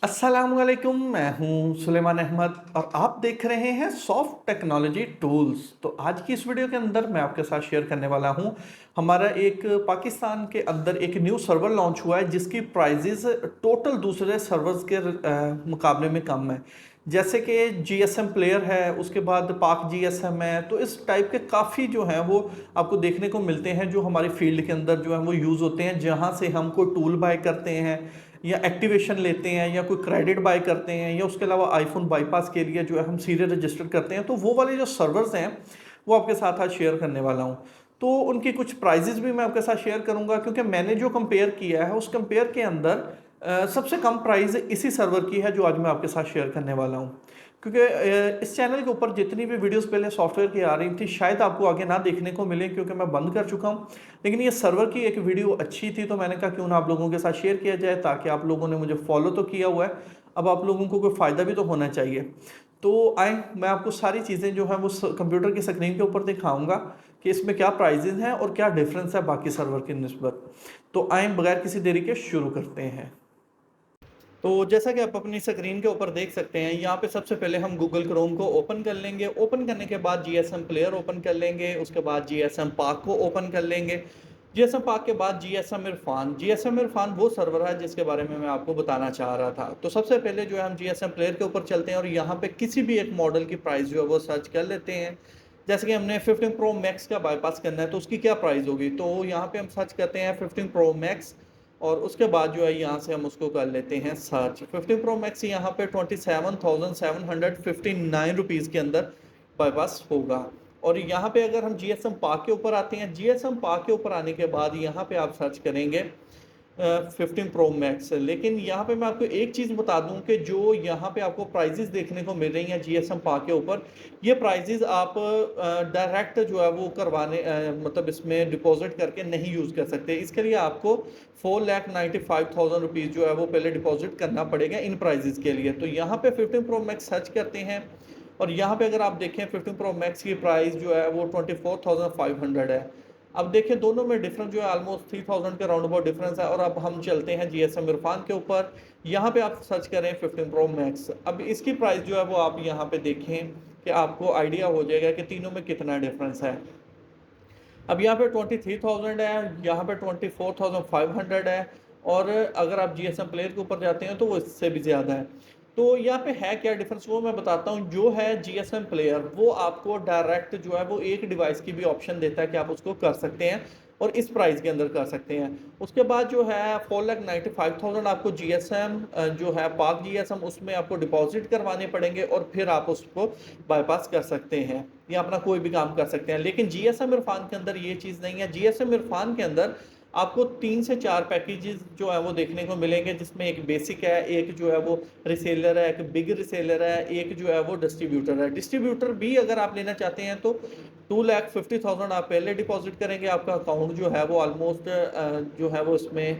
अस्सलामुअलैकुम, मैं हूं सुलेमान अहमद और आप देख रहे हैं सॉफ्ट टेक्नोलॉजी टूल्स। तो आज की इस वीडियो के अंदर मैं आपके साथ शेयर करने वाला हूं हमारा एक पाकिस्तान के अंदर एक न्यू सर्वर लॉन्च हुआ है जिसकी प्राइजेस टोटल दूसरे सर्वर्स के मुकाबले में कम है। जैसे कि जीएसएम प्लेयर है, उसके बाद पाक जीएसएम है। तो इस टाइप के काफ़ी जो हैं वो आपको देखने को मिलते हैं जो हमारी फील्ड के अंदर जो है वो यूज़ होते हैं, जहाँ से हम कोई टूल बाय करते हैं या एक्टिवेशन लेते हैं या कोई क्रेडिट बाय करते हैं या उसके अलावा आईफोन बाईपास के लिए जो है हम सीरियल रजिस्टर करते हैं। तो वो वाले जो सर्वर्स हैं वो आपके साथ आज शेयर करने वाला हूँ। तो उनकी कुछ प्राइजेस भी मैं आपके साथ शेयर करूंगा, क्योंकि मैंने जो कंपेयर किया है उस कंपेयर के अंदर सबसे कम प्राइस इसी सर्वर की है जो आज मैं आपके साथ शेयर करने वाला हूँ। क्योंकि इस चैनल के ऊपर जितनी भी वीडियोस पहले सॉफ्टवेयर की आ रही थी शायद आपको आगे ना देखने को मिले, क्योंकि मैं बंद कर चुका हूँ। लेकिन ये सर्वर की एक वीडियो अच्छी थी तो मैंने कहा क्यों ना आप लोगों के साथ शेयर किया जाए, ताकि आप लोगों ने मुझे फॉलो तो किया हुआ है, अब आप लोगों को कोई फ़ायदा भी तो होना चाहिए। तो आए मैं आपको सारी चीज़ें जो है वो कंप्यूटर की स्क्रीन के ऊपर दिखाऊंगा कि इसमें क्या प्राइजेज हैं और क्या डिफरेंस है बाकी सर्वर की निस्बत। तो आए बगैर किसी देरी के शुरू करते हैं। तो जैसा कि आप अपनी स्क्रीन के ऊपर देख सकते हैं, यहाँ पे सबसे पहले हम गूगल क्रोम को ओपन कर लेंगे। ओपन करने के बाद जीएसएम प्लेयर ओपन कर लेंगे, उसके बाद जीएसएम पाक को ओपन कर लेंगे। जीएसएम पाक के बाद जीएसएम इरफान वो सर्वर है जिसके बारे में मैं आपको बताना चाह रहा था। तो सबसे पहले जो है हम जीएसएम प्लेयर के ऊपर चलते हैं और यहाँ पे किसी भी एक मॉडल की प्राइस जो है वो सर्च कर लेते हैं। जैसे कि हमने 15 प्रो मैक्स का बाईपास करना है तो उसकी क्या प्राइस होगी, तो यहाँ पे हम सर्च करते हैं 15 प्रो मैक्स और उसके बाद जो है यहाँ से हम उसको कर लेते हैं सर्च। 15 प्रो मैक्स यहाँ पे 27,759 रुपीज़ के अंदर बाईपास होगा। और यहाँ पे अगर हम जीएसएम पाक के ऊपर आते हैं, जीएसएम पाक के ऊपर आने के बाद यहाँ पे आप सर्च करेंगे 15 प्रो मैक्स। लेकिन यहाँ पे मैं आपको एक चीज़ बता दूं कि जो यहाँ पे आपको प्राइजेस देखने को मिल रही हैं जीएसएम पाक के ऊपर, ये प्राइजेस आप डायरेक्ट जो है वो करवाने मतलब इसमें डिपॉजिट करके नहीं यूज़ कर सकते। इसके लिए आपको 4,95,000 रुपीज़ जो है वो पहले डिपॉजिट करना पड़ेगा इन प्राइजेस के लिए। तो यहाँ पे 15 प्रो मैक्स सर्च करते हैं और यहाँ पे अगर आप देखें 15 प्रो मैक्स की प्राइस जो है वो 24,500 है। अब देखिए दोनों में डिफरेंस जो है ऑलमोस्ट 3000 के राउंड अबाउट डिफरेंस है। और अब हम चलते हैं जीएसएम इरफान के ऊपर। यहाँ पे आप सर्च करें 15 प्रो मैक्स। अब इसकी प्राइस जो है वो आप यहाँ पे देखें कि आपको आइडिया हो जाएगा कि तीनों में कितना डिफरेंस है। अब यहाँ पे 23,000 है, यहाँ पे 24,500 है। और अगर आप जीएसएम प्लेयर के ऊपर जाते हैं तो वो इससे भी ज़्यादा है। तो यहाँ पे है क्या डिफरेंस वो मैं बताता हूँ। जो है जीएसएम प्लेयर वो आपको डायरेक्ट जो है वो एक डिवाइस की भी ऑप्शन देता है कि आप उसको कर सकते हैं और इस प्राइस के अंदर कर सकते हैं। उसके बाद जो है 4,95,000 आपको जीएसएम जो है पाक जीएसएम उसमें आपको डिपॉजिट करवाने पड़ेंगे और फिर आप उसको बाईपास कर सकते हैं या अपना कोई भी काम कर सकते हैं। लेकिन जीएसएम इरफान के अंदर ये चीज़ नहीं है। जीएसएम इरफान के अंदर आपको 3 से 4 पैकेजेस जो है वो देखने को मिलेंगे, जिसमें एक बेसिक है, एक जो है वो रिसेलर है, एक बिग रिसेलर है, एक जो है वो डिस्ट्रीब्यूटर है। डिस्ट्रीब्यूटर भी अगर आप लेना चाहते हैं तो 2,50,000 आप पहले डिपॉजिट करेंगे, आपका अकाउंट जो है वो ऑलमोस्ट जो है वो इसमें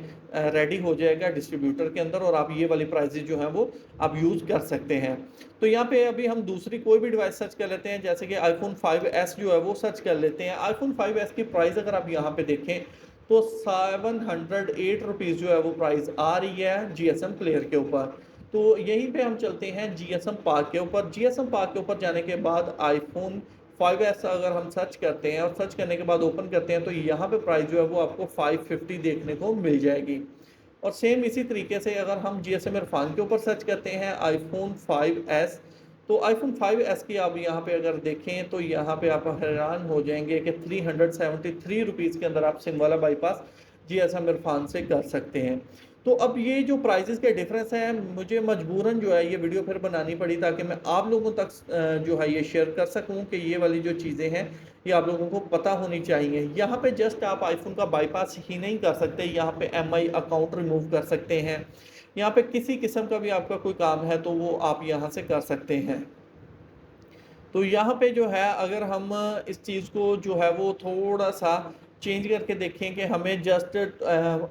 रेडी हो जाएगा डिस्ट्रीब्यूटर के अंदर और आप ये वाली प्राइसेस जो है वो आप यूज़ कर सकते हैं। तो यहाँ पे अभी हम दूसरी कोई भी डिवाइस सर्च कर लेते हैं, जैसे कि आईफोन 5s जो है वो सर्च कर लेते हैं। आईफोन 5s की प्राइस अगर आप यहाँ पे देखें तो 708 रुपीज़ जो है वो प्राइस आ रही है जीएसएम प्लेयर के ऊपर। तो यहीं पे हम चलते हैं जीएसएम पार्क के ऊपर। जीएसएम पार्क के ऊपर जाने के बाद आईफोन 5s अगर हम सर्च करते हैं और सर्च करने के बाद ओपन करते हैं तो यहाँ पे प्राइस जो है वो आपको 550 देखने को मिल जाएगी। और सेम इसी तरीके से अगर हम जीएसएम इरफान के ऊपर सर्च करते हैं आईफोन 5s, तो आईफोन 5s की आप यहाँ पे अगर देखें तो यहाँ पे आप हैरान हो जाएंगे कि 373 रुपीज़ के अंदर आप सिम वाला बाईपास जीएसएम इरफान से कर सकते हैं। तो अब ये जो प्राइजेस के डिफरेंस हैं, मुझे मजबूरन जो है ये वीडियो फिर बनानी पड़ी ताकि मैं आप लोगों तक जो है ये शेयर कर सकूं कि ये वाली जो चीज़ें हैं ये आप लोगों को पता होनी चाहिए। यहाँ पे जस्ट आप आईफोन का बाईपास ही नहीं कर सकते, यहाँ पे एमआई अकाउंट रिमूव कर सकते हैं। यहाँ पे किसी किस्म का भी आपका कोई काम है तो वो आप यहाँ से कर सकते हैं। तो यहाँ पे जो है अगर हम इस चीज़ को जो है वो थोड़ा सा चेंज करके देखें कि हमें जस्ट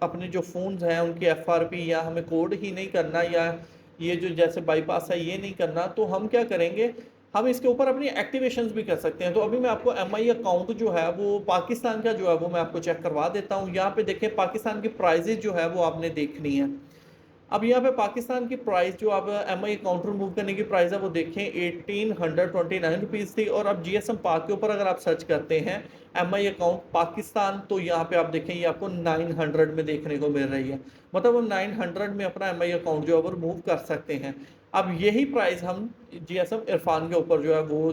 अपने जो फ़ोन्स हैं उनकी एफआरपी या हमें कोड ही नहीं करना या ये जो जैसे बाईपास है ये नहीं करना, तो हम क्या करेंगे, हम इसके ऊपर अपनी एक्टिवेशंस भी कर सकते हैं। तो अभी मैं आपको एमआई अकाउंट जो है वो पाकिस्तान का जो है वो मैं आपको चेक करवा देता हूँ। यहाँ पे देखें पाकिस्तान की प्राइजेज जो है वो आपने देखनी है। अब यहाँ पे पाकिस्तान की प्राइस जो आप एम आई अकाउंट रिमूव करने की प्राइस है वो देखें 1829 रुपीज़ थी, और अब GSM पाक के ऊपर अगर आप सर्च करते हैं एम आई अकाउंट पाकिस्तान, तो यहाँ पे आप देखें ये आपको 900 में देखने को मिल रही है। मतलब हम 900 में अपना एम आई अकाउंट जो है वो रिमूव कर सकते हैं। अब यही प्राइस हम GSM इरफान के ऊपर जो है वो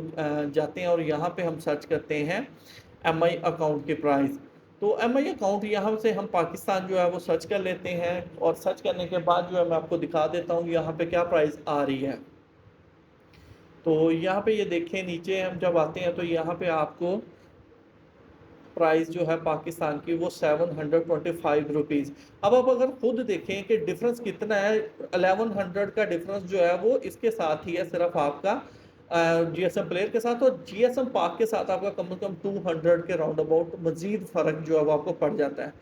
जाते हैं और यहाँ पे हम सर्च करते हैं एम आई अकाउंट की प्राइस। तो एम आई अकाउंट यहाँ से हम पाकिस्तान जो है वो सर्च कर लेते हैं, और सर्च करने के बाद जो है मैं आपको दिखा देता हूँ यहाँ पे क्या प्राइस आ रही है। तो यहाँ पे ये देखें, नीचे हम जब आते हैं तो यहाँ पे आपको प्राइस जो है पाकिस्तान की वो 725 रुपीज़। अब आप अगर खुद देखें कि डिफरेंस कितना है, 1100 का डिफरेंस जो है वो इसके साथ ही है, सिर्फ आपका GSM प्लेयर के साथ, और GSM पाक के साथ आपका कम से कम 200 के राउंड अबाउट मजीद फ़र्क जो है वो आपको पड़ जाता है।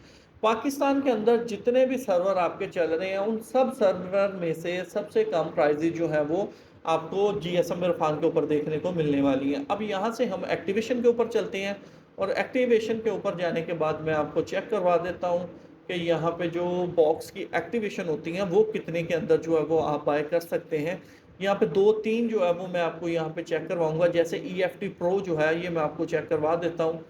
पाकिस्तान के अंदर जितने भी सर्वर आपके चल रहे हैं उन सब सर्वर में से सबसे कम प्राइजेज जो है वो आपको GSM इरफान के ऊपर देखने को मिलने वाली हैं। अब यहाँ से हम एक्टिवेशन के ऊपर चलते हैं, और एक्टिवेशन के ऊपर जाने के बाद मैं आपको चेक करवा देता हूँ कि यहाँ पे जो बॉक्स की एक्टिवेशन होती हैं वो कितने के अंदर जो है वो आप बाय कर सकते हैं। यहाँ पे 2-3 जो है वो मैं आपको यहाँ पे चेक करवाऊंगा, जैसे EFT प्रो जो है ये मैं आपको चेक करवा देता हूँ।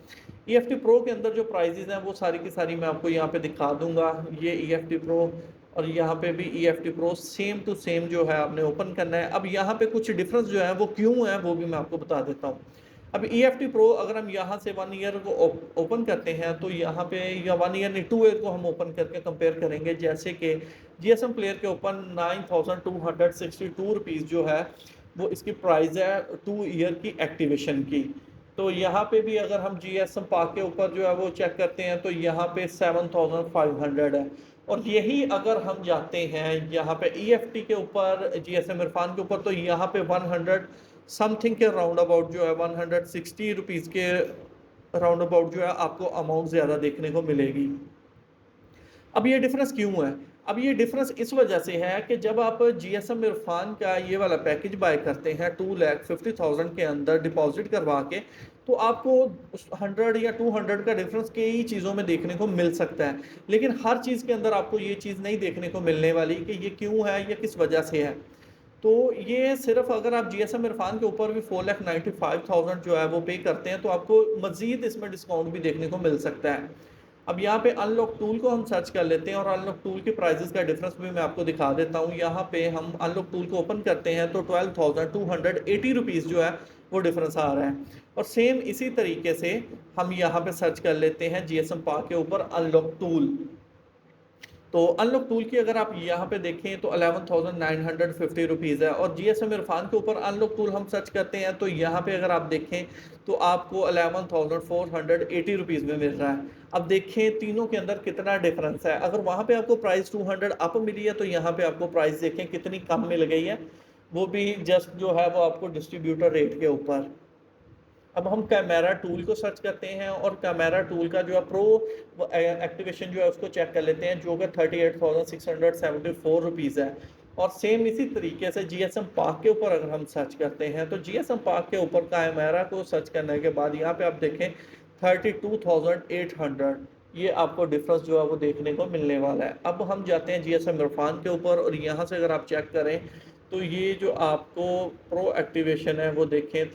EFT प्रो के अंदर जो प्राइजेज हैं वो सारी की सारी मैं आपको यहाँ पे दिखा दूंगा। ये EFT प्रो, और यहाँ पे भी EFT pro same to same जो है आपने ओपन करना है। अब यहाँ पे कुछ डिफरेंस जो है वो क्यों है वो भी मैं आपको बता देता हूँ। अब EFT प्रो अगर हम यहाँ से 1 ईयर को ओपन करते हैं तो यहाँ पे, या 1 ईयर नहीं 2 ईयर को हम ओपन करके कंपेयर करेंगे, जैसे कि GSM प्लेयर के ऊपर 9262 रुपीज़ जो है वो इसकी प्राइस है 2 ईयर की एक्टिवेशन की। तो यहाँ पे भी अगर हम GSM पाक के ऊपर जो है वो चेक करते हैं तो यहाँ पे 7500 है। और यही अगर हम जाते हैं यहाँ पे EFT के ऊपर, GSM इरफान के ऊपर, तो यहाँ पे 100 समथिंग के राउंड अबाउट जो है 160 रुपीज़ के राउंड अबाउट जो है आपको अमाउंट ज़्यादा देखने को मिलेगी। अब ये डिफरेंस क्यों है? अब ये डिफरेंस इस वजह से है कि जब आप GSM इरफान का ये वाला पैकेज बाय करते हैं 2,50,000 के अंदर डिपॉजिट करवा के, तो आपको 100 या 200 का डिफरेंस कई चीज़ों में देखने को मिल सकता है, लेकिन हर चीज़ के अंदर आपको ये चीज़ नहीं देखने को मिलने वाली कि ये क्यों है या किस वजह से है। तो ये सिर्फ अगर आप GSM इरफान के ऊपर भी 4,95,000 जो है वो पे करते हैं तो आपको मज़ीद इसमें डिस्काउंट भी देखने को मिल सकता है। अब यहाँ पे अनलॉक टूल को हम सर्च कर लेते हैं, और अनलॉक टूल के प्राइसेस का डिफरेंस भी मैं आपको दिखा देता हूँ। यहाँ पे हम अनलॉक टूल को ओपन करते हैं तो 12,280 रुपीज़ जो है वो डिफरेंस आ रहा है। और सेम इसी तरीके से हम यहाँ पे सर्च कर लेते हैं GSM पाक के ऊपर अनलॉक टूल। तो अनलॉक टूल की अगर आप यहाँ पे देखें तो 11,950 रुपीज़ है, और GSM इरफान के ऊपर अनलॉक टूल हम सर्च करते हैं तो यहाँ पे अगर आप देखें तो आपको 11,480 रुपीज़ में मिल रहा है। अब देखें तीनों के अंदर कितना डिफरेंस है। अगर वहाँ पे आपको प्राइस 200 अप मिली है तो यहाँ पे आपको प्राइस देखें कितनी कम मिल गई है, वो भी जस्ट जो है वो आपको डिस्ट्रीब्यूटर रेट के ऊपर। अब हम कैमेरा टूल को सर्च करते हैं, और कैमेरा टूल का जो है प्रो एक्टिवेशन जो है उसको चेक कर लेते हैं, जो कि 38,674 रुपीज़ है। और सेम इसी तरीके से GSM पाक के ऊपर अगर हम सर्च करते हैं तो GSM पाक के ऊपर कैमेरा को सर्च करने के बाद यहाँ पे आप देखें 32,800, ये आपको डिफरेंस जो है वो देखने को मिलने वाला है। अब हम जाते हैं GSM इरफान के ऊपर, और यहाँ से अगर आप चेक करें तो ये जो आपको प्रो एक्टिवेशन है वो देखें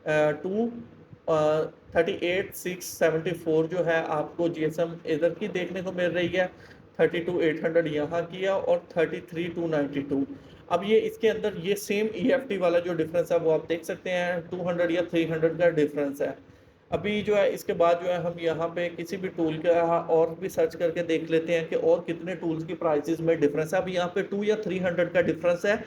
38,674 जो है आपको GSM इधर की देखने को मिल रही है, 32,800 यहाँ की है, और 33,292। अब ये इसके अंदर ये सेम EFT वाला जो डिफरेंस है वो आप देख सकते हैं 200 या 300 का डिफरेंस है। अभी जो है इसके बाद जो है हम यहाँ पे किसी भी टूल का और भी सर्च करके देख लेते हैं कि और कितने टूल्स की प्राइसेस में डिफरेंस है। अब यहाँ पे 2 या 300 का डिफरेंस है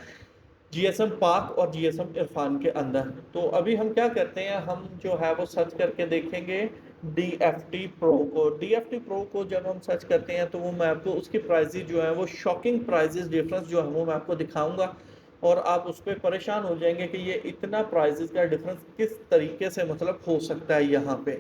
GSM पाक और GSM इरफान के अंदर। तो अभी हम क्या करते हैं, हम जो है वो सर्च करके देखेंगे DFT प्रो को। DFT प्रो को जब हम सर्च करते हैं तो वो मैं आपको उसकी प्राइसेस जो है वो शॉकिंग प्राइसेस डिफरेंस जो है वो मैं आपको दिखाऊंगा, और आप उस पर परेशान हो जाएंगे कि ये इतना प्राइसेस का डिफरेंस किस तरीके से मतलब हो सकता है यहाँ पे।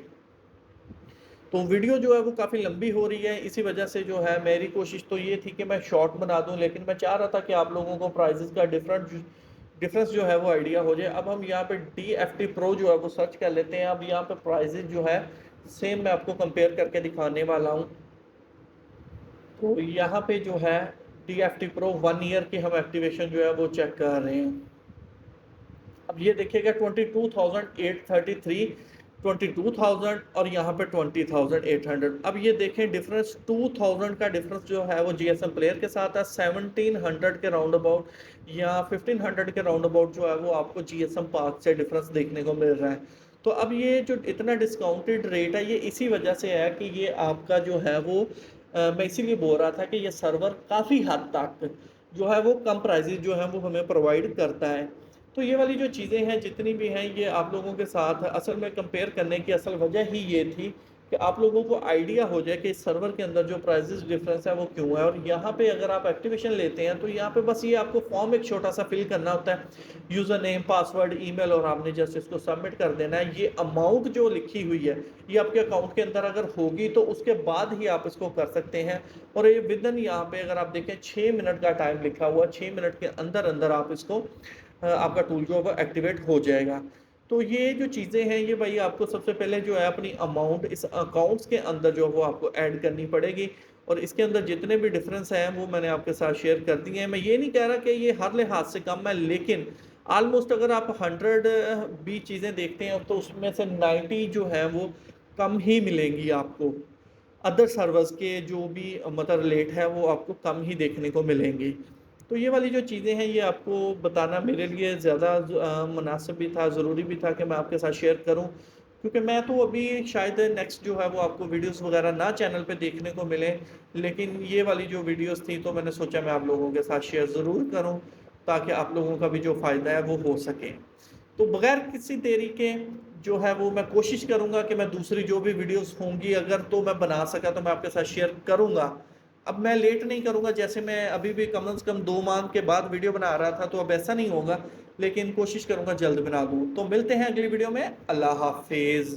तो वीडियो जो है वो काफ़ी लंबी हो रही है, इसी वजह से जो है मेरी कोशिश तो ये थी कि मैं शॉर्ट बना दूं, लेकिन मैं चाह रहा था कि आप लोगों को प्राइसेस का डिफरेंस जो है वो आइडिया हो जाए। अब हम यहाँ पे DFT प्रो जो है वो सर्च कर लेते हैं। अब यहाँ पे प्राइसेस जो है सेम मैं आपको कंपेयर करके दिखाने वाला हूँ। तो यहाँ पे जो है TFT Pro 1 ईयर की हम एक्टिवेशन जो है वो चेक कर रहे हैं। अब ये देखिएगा 22,833, 22,000 और यहाँ पे 20,800। अब ये देखें डिफरेंस 2,000 का डिफरेंस जो है वो GSM प्लेयर के साथ है। 1700 के राउंड अबाउट या 1500 के राउंड अबाउट जो है वो आपको GSM पार्क से डिफरेंस देखने को मिल रहा है। तो अब ये जो इतना डिस्काउंटेड रेट है ये इसी वजह से है कि ये आपका जो है वो मैं इसीलिए बोल रहा था कि ये सर्वर काफ़ी हद तक जो है वो कम प्राइजेज जो है वो हमें प्रोवाइड करता है। तो ये वाली जो चीज़ें हैं जितनी भी हैं ये आप लोगों के साथ असल में कंपेयर करने की असल वजह ही ये थी कि आप लोगों को आइडिया हो जाए कि इस सर्वर के अंदर जो प्राइसेस डिफरेंस है वो क्यों है। और यहाँ पे अगर आप एक्टिवेशन लेते हैं तो यहाँ पे बस ये आपको फॉर्म एक छोटा सा फिल करना होता है, यूज़र नेम, पासवर्ड, ईमेल, और आपने जस्ट इसको सबमिट कर देना है। ये अमाउंट जो लिखी हुई है ये आपके अकाउंट के अंदर अगर होगी तो उसके बाद ही आप इसको कर सकते हैं। और ये विदन यहाँ पे अगर आप देखें 6 मिनट का टाइम लिखा हुआ, 6 मिनट के अंदर अंदर आप इसको आपका टूल जो है वो एक्टिवेट हो जाएगा। तो ये जो चीज़ें हैं ये भाई आपको सबसे पहले जो है अपनी अमाउंट इस अकाउंट्स के अंदर जो है वो आपको ऐड करनी पड़ेगी। और इसके अंदर जितने भी डिफरेंस हैं वो मैंने आपके साथ शेयर कर दिए हैं। मैं ये नहीं कह रहा कि ये हर लिहाज से कम है, लेकिन ऑलमोस्ट अगर आप 100 भी चीज़ें देखते हैं तो उसमें से 90 जो है वो कम ही मिलेंगी आपको। अदर सर्वर्स के जो भी मतलब रेट है वो आपको कम ही देखने को मिलेंगी। तो ये वाली जो चीज़ें हैं ये आपको बताना मेरे लिए ज़्यादा मुनासिब भी था, ज़रूरी भी था कि मैं आपके साथ शेयर करूं, क्योंकि मैं तो अभी शायद नेक्स्ट जो है वो आपको वीडियोस वगैरह ना चैनल पे देखने को मिले, लेकिन ये वाली जो वीडियोस थी तो मैंने सोचा मैं आप लोगों के साथ शेयर ज़रूर करूं ताकि आप लोगों का भी जो फ़ायदा है वो हो सके। तो बगैर किसी देरी के जो है वो मैं कोशिश करूंगा कि मैं दूसरी जो भी वीडियोस होंगी अगर तो मैं बना सका तो मैं आपके साथ शेयर करूंगा। अब मैं लेट नहीं करूंगा, जैसे मैं अभी भी कम से कम 2 माह के बाद वीडियो बना रहा था तो अब ऐसा नहीं होगा, लेकिन कोशिश करूंगा जल्द बना दूं। तो मिलते हैं अगली वीडियो में। अल्लाह हाफिज़।